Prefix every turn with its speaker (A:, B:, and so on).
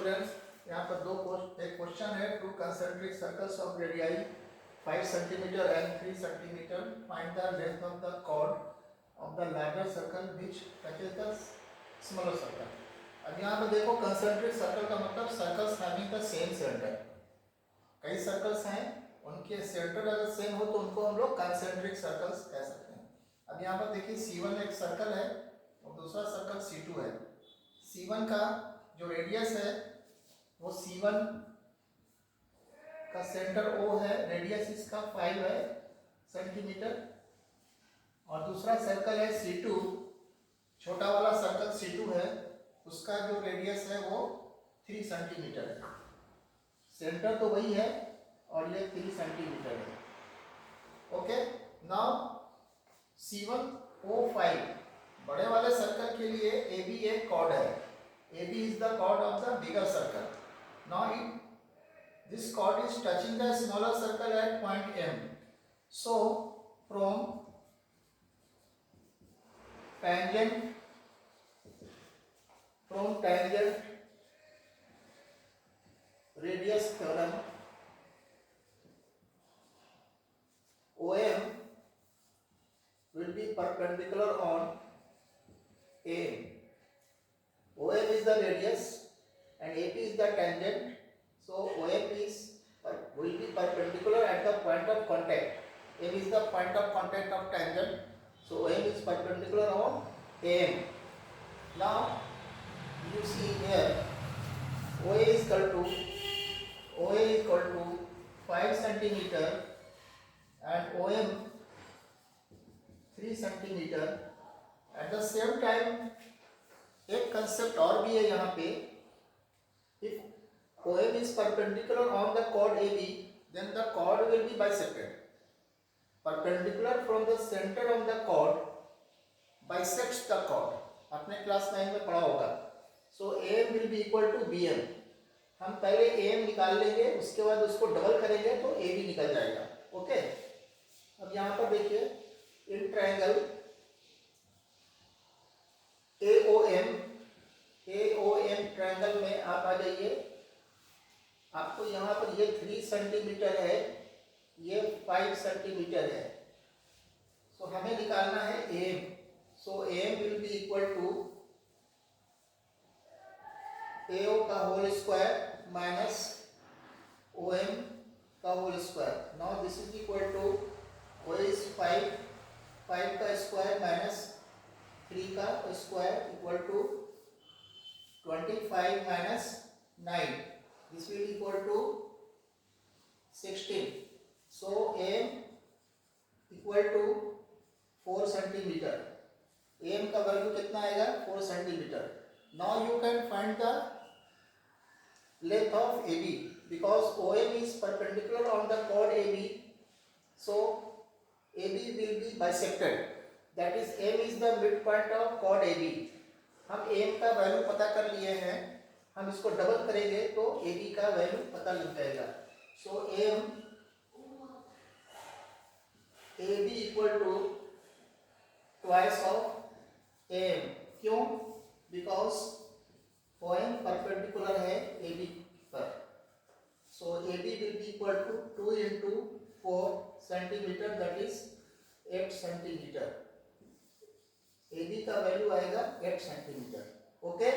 A: Students, यहाँ पर एक क्वेश्चन है, two concentric circles of radii 5 centimetre and 3 centimetre, find the length of the chord of the larger circle which touches the smaller circle. अब यहाँ पर देखो, concentric circle का मतलब circles having the same centre. कई circles हैं, उनके centre अगर सेम हो तो उनको हम लोग कंसेंट्रिक सर्कल्स कह सकते हैं। अब यहाँ पर देखिए, C1 एक सर्कल है और दूसरा सर्कल C2 है। C1 का जो रेडियस है वो C1 का सेंटर O है, रेडियस इसका 5 है सेंटीमीटर, और दूसरा सर्कल है C2, छोटा वाला सर्कल C2 है, उसका जो रेडियस है वो 3 सेंटीमीटर है। सेंटर तो वही है और ये 3 सेंटीमीटर है। ओके, नाउ C1O5 बड़े वाले सर्कल के लिए AB एक कॉर्ड है। AB is the chord of the bigger circle. Now this chord is touching the smaller circle at point M. So from tangent radius theorem, OM will be perpendicular on AM. OM is the radius and AP is the tangent, so OM will be perpendicular at the point of contact. M is the point of contact of tangent, so OM is perpendicular on AM. Now you see here, OA is equal to 5 centimeter and OM 3 centimeter. At the same time एक concept और भी है यहाँ पे, if OM is perpendicular on the chord AB, then the chord will be bisected. Perpendicular from the center of the chord bisects the chord. आपने class 9 में पढ़ा होगा. So AM will be equal to BM. हम पहले AM निकाल लेंगे, उसके बाद उसको डबल करेंगे तो AB निकल जाएगा. ओके, अब यहाँ पर देखिए, इन ट्रायंगल AOM ट्रायंगल में आप आ जाइए. आपको यहाँ पर ये 3 सेंटीमीटर है, ये 5 सेंटीमीटर है, सो हमें निकालना है AM. So AM will be equal to AO का होल स्क्वायर माइनस OM का whole square. Now this is equal to O is 5 का स्क्वायर माइनस 3 का square equal to 25 minus 9. This will equal to 16. So AM equal to 4 centimeter. AM का value कितना आएगा? 4 centimeter. Now you can find the length of AB because OM is perpendicular on the chord AB. So AB will be bisected. That is, M is the midpoint of chord AB. हम AM का value पता कर लिए हैं, हम इसको double करेंगे तो AB का वैल्यू पता लग जाएगा. So AB equal to twice of AM. क्यों? बिकॉज OM परपेंडिकुलर है AB पर. So AB will be equal to 2 into 4 centimetre, that is 8 centimetre. AB का वैल्यू आएगा 8 सेंटीमीटर. ओके.